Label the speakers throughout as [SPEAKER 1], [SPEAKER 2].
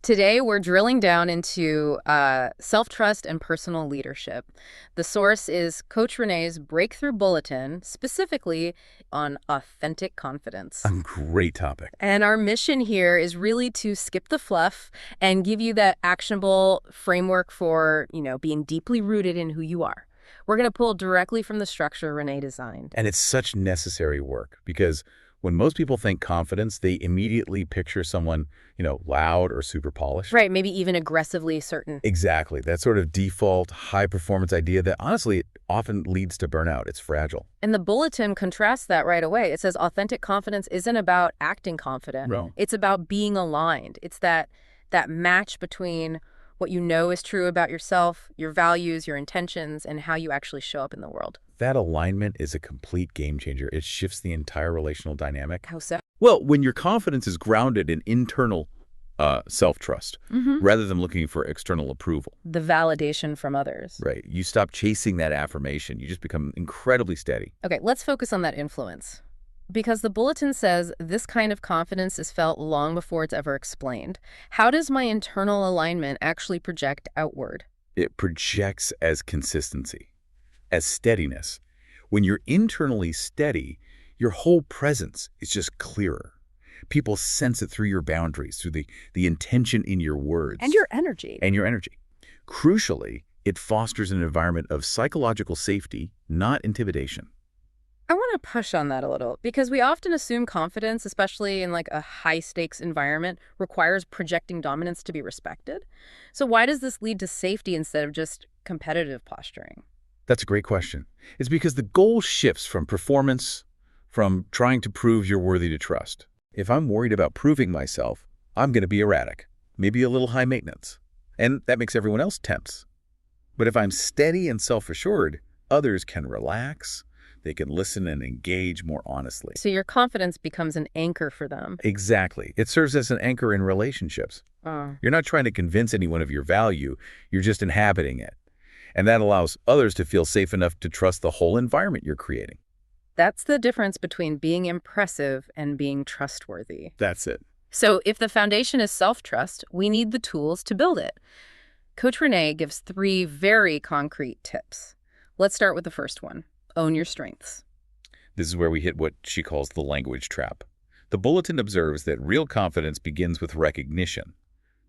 [SPEAKER 1] Today, we're drilling down into self-trust and personal leadership. The source is Coach Renee's Breakthrough Bulletin, specifically on authentic confidence.
[SPEAKER 2] A great topic.
[SPEAKER 1] And our mission here is really to skip the fluff and give you that actionable framework for, being deeply rooted in who you are. We're going to pull directly from the structure Renee designed.
[SPEAKER 2] And it's such necessary work because when most people think confidence, they immediately picture someone, loud or super polished.
[SPEAKER 1] Right, maybe even aggressively certain.
[SPEAKER 2] Exactly. That sort of default high-performance idea that honestly often leads to burnout. It's fragile.
[SPEAKER 1] And the bulletin contrasts that right away. It says authentic confidence isn't about acting confident.
[SPEAKER 2] No.
[SPEAKER 1] It's about being aligned. It's that match between what you know is true about yourself, your values, your intentions, and how you actually show up in the world.
[SPEAKER 2] That alignment is a complete game changer. It shifts the entire relational dynamic.
[SPEAKER 1] How so?
[SPEAKER 2] Well, when your confidence is grounded in internal self-trust, rather than looking for external approval.
[SPEAKER 1] The validation from others.
[SPEAKER 2] Right. You stop chasing that affirmation. You just become incredibly steady.
[SPEAKER 1] Okay, let's focus on that influence. Because the bulletin says this kind of confidence is felt long before it's ever explained. How does my internal alignment actually project outward?
[SPEAKER 2] It projects as consistency, as steadiness. When you're internally steady, your whole presence is just clearer. People sense it through your boundaries, through the intention in your words.
[SPEAKER 1] And your energy.
[SPEAKER 2] Crucially, it fosters an environment of psychological safety, not intimidation.
[SPEAKER 1] I want to push on that a little because we often assume confidence, especially in a high-stakes environment, requires projecting dominance to be respected. So why does this lead to safety instead of just competitive posturing?
[SPEAKER 2] That's a great question. It's because the goal shifts from performance, from trying to prove you're worthy to trust. If I'm worried about proving myself, I'm going to be erratic, maybe a little high maintenance. And that makes everyone else tense. But if I'm steady and self-assured, others can relax. They can listen and engage more honestly.
[SPEAKER 1] So your confidence becomes an anchor for them.
[SPEAKER 2] Exactly. It serves as an anchor in relationships. You're not trying to convince anyone of your value. You're just inhabiting it. And that allows others to feel safe enough to trust the whole environment you're creating.
[SPEAKER 1] That's the difference between being impressive and being trustworthy.
[SPEAKER 2] That's it.
[SPEAKER 1] So if the foundation is self-trust, we need the tools to build it. Coach Renee gives 3 very concrete tips. Let's start with the first one. Own your strengths.
[SPEAKER 2] This is where we hit what she calls the language trap. The bulletin observes that real confidence begins with recognition,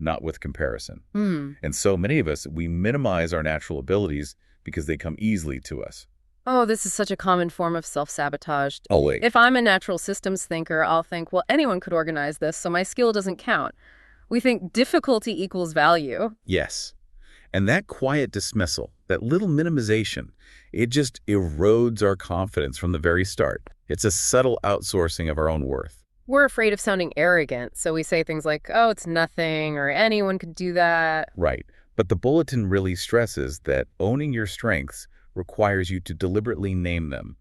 [SPEAKER 2] not with comparison. And so many of us, we minimize our natural abilities because they come easily to us.
[SPEAKER 1] Oh, this is such a common form of self-sabotage.
[SPEAKER 2] Always.
[SPEAKER 1] If I'm a natural systems thinker, I'll think, well, anyone could organize this, so my skill doesn't count. We think difficulty equals value.
[SPEAKER 2] Yes. And that quiet dismissal, that little minimization, it just erodes our confidence from the very start. It's a subtle outsourcing of our own worth.
[SPEAKER 1] We're afraid of sounding arrogant, so we say things like, oh, it's nothing, or anyone could do that.
[SPEAKER 2] Right. But the bulletin really stresses that owning your strengths requires you to deliberately name them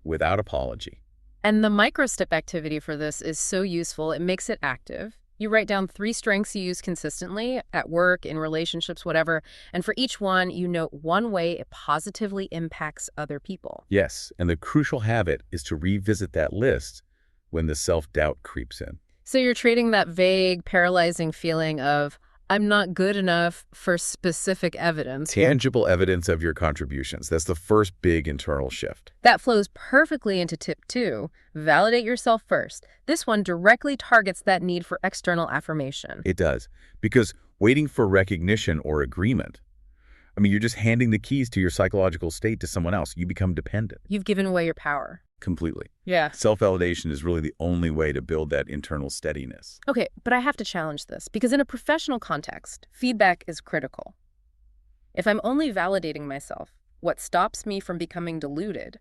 [SPEAKER 2] without apology.
[SPEAKER 1] And the micro-step activity for this is so useful. It makes it active. You write down 3 strengths you use consistently at work, in relationships, whatever. And for each one, you note one way it positively impacts other people.
[SPEAKER 2] Yes, and the crucial habit is to revisit that list when the self-doubt creeps in.
[SPEAKER 1] So you're trading that vague, paralyzing feeling of, I'm not good enough, for specific evidence.
[SPEAKER 2] Tangible evidence of your contributions. That's the first big internal shift.
[SPEAKER 1] That flows perfectly into tip 2. Validate yourself first. This one directly targets that need for external affirmation.
[SPEAKER 2] It does. Because waiting for recognition or agreement, you're just handing the keys to your psychological state to someone else. You become dependent.
[SPEAKER 1] You've given away your power.
[SPEAKER 2] Completely.
[SPEAKER 1] Yeah.
[SPEAKER 2] Self-validation is really the only way to build that internal steadiness.
[SPEAKER 1] Okay, but I have to challenge this because in a professional context, feedback is critical. If I'm only validating myself, what stops me from becoming deluded?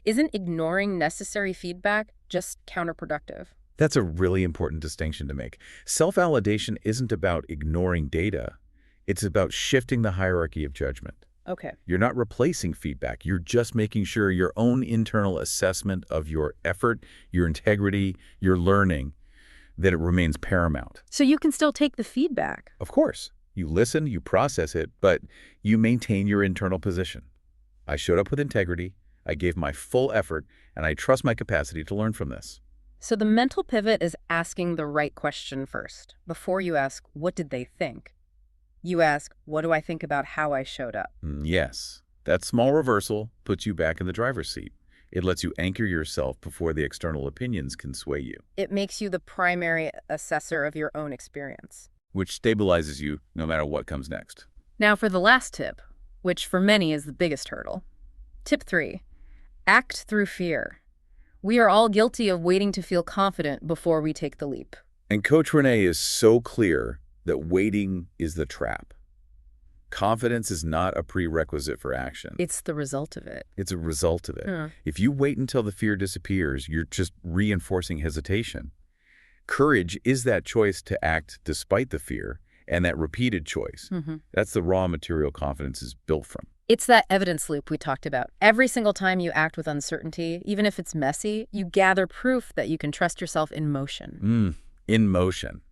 [SPEAKER 1] Isn't ignoring necessary feedback just counterproductive?
[SPEAKER 2] That's a really important distinction to make. Self-validation isn't about ignoring data. It's about shifting the hierarchy of judgment.
[SPEAKER 1] Okay.
[SPEAKER 2] You're not replacing feedback. You're just making sure your own internal assessment of your effort, your integrity, your learning, that it remains paramount.
[SPEAKER 1] So you can still take the feedback.
[SPEAKER 2] Of course. You listen, you process it, but you maintain your internal position. I showed up with integrity, I gave my full effort, and I trust my capacity to learn from this.
[SPEAKER 1] So the mental pivot is asking the right question first. Before you ask, what did they think? You ask, what do I think about how I showed up?
[SPEAKER 2] Yes, that small reversal puts you back in the driver's seat. It lets you anchor yourself before the external opinions can sway you,
[SPEAKER 1] It makes you the primary assessor of your own experience.
[SPEAKER 2] which stabilizes you no matter what comes next.
[SPEAKER 1] Now for the last tip, which for many is the biggest hurdle. Tip 3, act through fear. We are all guilty of waiting to feel confident before we take the leap.
[SPEAKER 2] And Coach Renee is so clear that waiting is the trap. Confidence is not a prerequisite for action.
[SPEAKER 1] It's the result of it.
[SPEAKER 2] It's a result of it. If you wait until the fear disappears, you're just reinforcing hesitation. Courage is that choice to act despite the fear, and that repeated choice. That's the raw material confidence is built from.
[SPEAKER 1] It's that evidence loop we talked about. Every single time you act with uncertainty, even if it's messy, you gather proof that you can trust yourself in motion.
[SPEAKER 2] In motion,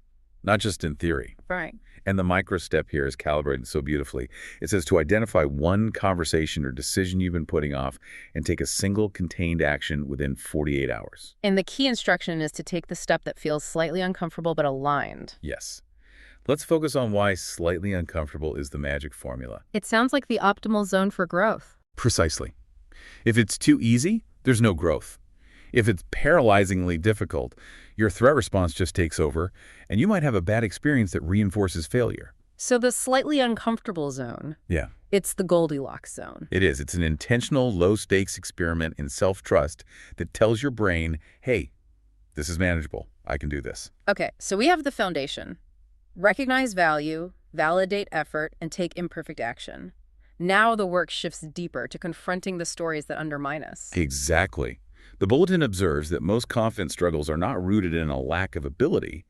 [SPEAKER 2] not just in theory.
[SPEAKER 1] Right.
[SPEAKER 2] And the micro step here is calibrated so beautifully. It says to identify one conversation or decision you've been putting off and take a single contained action within 48 hours.
[SPEAKER 1] And the key instruction is to take the step that feels slightly uncomfortable but aligned.
[SPEAKER 2] Yes. Let's focus on why slightly uncomfortable is the magic formula.
[SPEAKER 1] It sounds like the optimal zone for growth.
[SPEAKER 2] Precisely. If it's too easy, there's no growth. If it's paralyzingly difficult, your threat response just takes over, and you might have a bad experience that reinforces failure.
[SPEAKER 1] So the slightly uncomfortable zone,
[SPEAKER 2] Yeah,
[SPEAKER 1] it's the Goldilocks zone.
[SPEAKER 2] it is. It's an intentional, low-stakes experiment in self-trust that tells your brain, hey, this is manageable. I can do this.
[SPEAKER 1] Okay, so we have the foundation. Recognize value, validate effort, and take imperfect action. Now the work shifts deeper to confronting the stories that undermine us.
[SPEAKER 2] Exactly. The bulletin observes that most confidence struggles are not rooted in a lack of ability,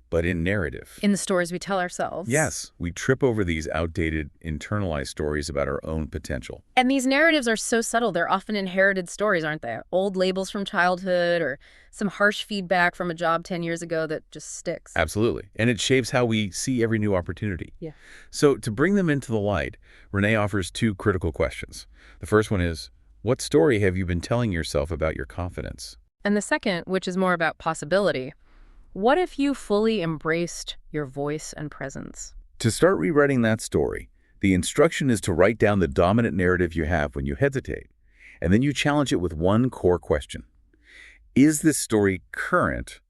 [SPEAKER 2] but in narrative.
[SPEAKER 1] In the stories we tell ourselves.
[SPEAKER 2] Yes, we trip over these outdated, internalized stories about our own potential.
[SPEAKER 1] And these narratives are so subtle, they're often inherited stories, aren't they? Old labels from childhood or some harsh feedback from a job 10 years ago that just sticks.
[SPEAKER 2] Absolutely. And it shapes how we see every new opportunity.
[SPEAKER 1] Yeah.
[SPEAKER 2] So to bring them into the light, Renee offers two critical questions. The first one is, what story have you been telling yourself about your confidence?
[SPEAKER 1] And the second, which is more about possibility, what if you fully embraced your voice and presence?
[SPEAKER 2] To start rewriting that story, the instruction is to write down the dominant narrative you have when you hesitate, and then you challenge it with one core question. Is this story current,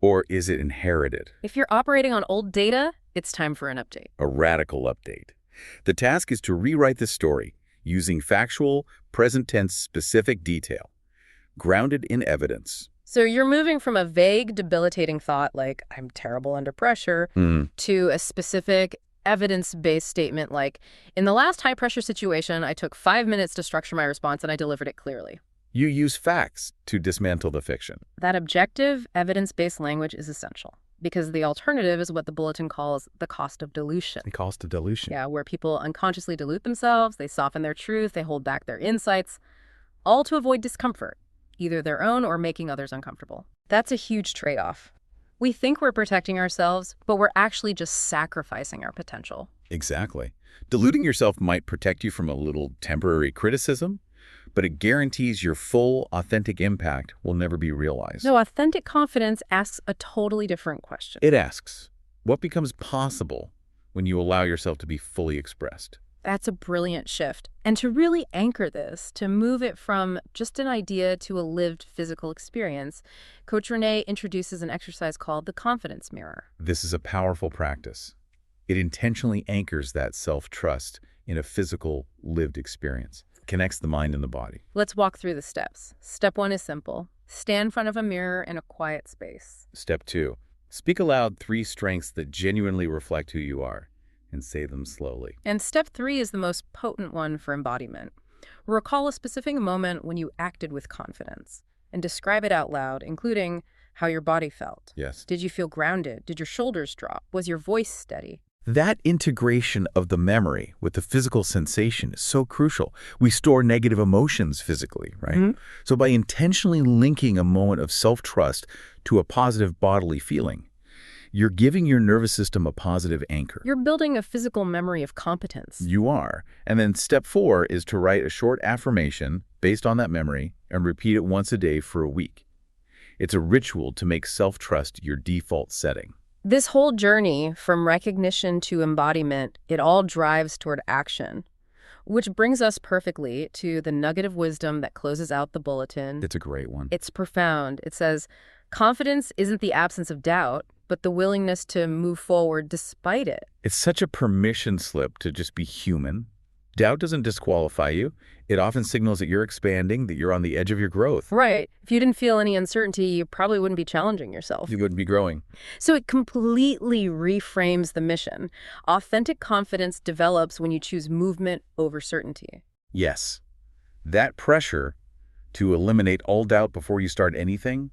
[SPEAKER 2] or is it inherited?
[SPEAKER 1] If you're operating on old data, it's time for an update.
[SPEAKER 2] A radical update. The task is to rewrite this story using factual, present-tense specific detail, grounded in evidence.
[SPEAKER 1] So you're moving from a vague, debilitating thought like, I'm terrible under pressure, to a specific, evidence-based statement like, in the last high-pressure situation, I took 5 minutes to structure my response and I delivered it clearly.
[SPEAKER 2] You use facts to dismantle the fiction.
[SPEAKER 1] That objective, evidence-based language is essential, because the alternative is what the bulletin calls the cost of dilution.
[SPEAKER 2] The cost of dilution.
[SPEAKER 1] Yeah, where people unconsciously dilute themselves, they soften their truth, they hold back their insights, all to avoid discomfort, either their own or making others uncomfortable. That's a huge trade-off. We think we're protecting ourselves, but we're actually just sacrificing our potential.
[SPEAKER 2] Exactly. Diluting yourself might protect you from a little temporary criticism, but it guarantees your full, authentic impact will never be realized.
[SPEAKER 1] So authentic confidence asks a totally different question.
[SPEAKER 2] It asks, what becomes possible when you allow yourself to be fully expressed?
[SPEAKER 1] That's a brilliant shift. And to really anchor this, to move it from just an idea to a lived physical experience, Coach Renee introduces an exercise called the confidence mirror.
[SPEAKER 2] This is a powerful practice. It intentionally anchors that self-trust in a physical, lived experience. It connects the mind and the body.
[SPEAKER 1] Let's walk through the steps. Step 1 is simple. Stand in front of a mirror in a quiet space.
[SPEAKER 2] Step 2, speak aloud 3 strengths that genuinely reflect who you are, and say them slowly.
[SPEAKER 1] And step 3 is the most potent one for embodiment. Recall a specific moment when you acted with confidence and describe it out loud, including how your body felt.
[SPEAKER 2] Yes.
[SPEAKER 1] Did you feel grounded? Did your shoulders drop? Was your voice steady?
[SPEAKER 2] That integration of the memory with the physical sensation is so crucial. We store negative emotions physically, right? So by intentionally linking a moment of self-trust to a positive bodily feeling, you're giving your nervous system a positive anchor.
[SPEAKER 1] You're building a physical memory of competence.
[SPEAKER 2] You are. And then step 4 is to write a short affirmation based on that memory and repeat it once a day for a week. It's a ritual to make self-trust your default setting.
[SPEAKER 1] This whole journey, from recognition to embodiment, it all drives toward action. Which brings us perfectly to the nugget of wisdom that closes out the bulletin.
[SPEAKER 2] It's a great one.
[SPEAKER 1] It's profound. It says, confidence isn't the absence of doubt, but the willingness to move forward despite it.
[SPEAKER 2] It's such a permission slip to just be human. Doubt doesn't disqualify you. It often signals that you're expanding, that you're on the edge of your growth.
[SPEAKER 1] Right. If you didn't feel any uncertainty, you probably wouldn't be challenging yourself.
[SPEAKER 2] You wouldn't be growing.
[SPEAKER 1] So it completely reframes the mission. Authentic confidence develops when you choose movement over certainty.
[SPEAKER 2] Yes. That pressure to eliminate all doubt before you start anything,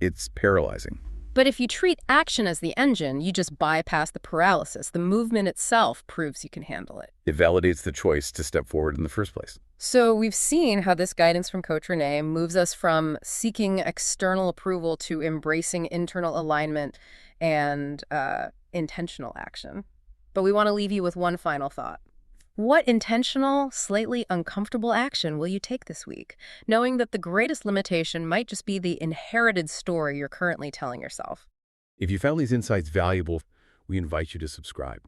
[SPEAKER 2] it's paralyzing.
[SPEAKER 1] But if you treat action as the engine, you just bypass the paralysis. The movement itself proves you can handle it.
[SPEAKER 2] It validates the choice to step forward in the first place.
[SPEAKER 1] So we've seen how this guidance from Coach Renee moves us from seeking external approval to embracing internal alignment and intentional action. But we want to leave you with one final thought. What intentional, slightly uncomfortable action will you take this week, knowing that the greatest limitation might just be the inherited story you're currently telling yourself?
[SPEAKER 2] If you found these insights valuable, we invite you to subscribe.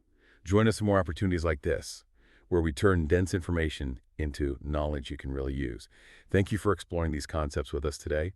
[SPEAKER 2] Join us for more opportunities like this, where we turn dense information into knowledge you can really use. Thank you for exploring these concepts with us today.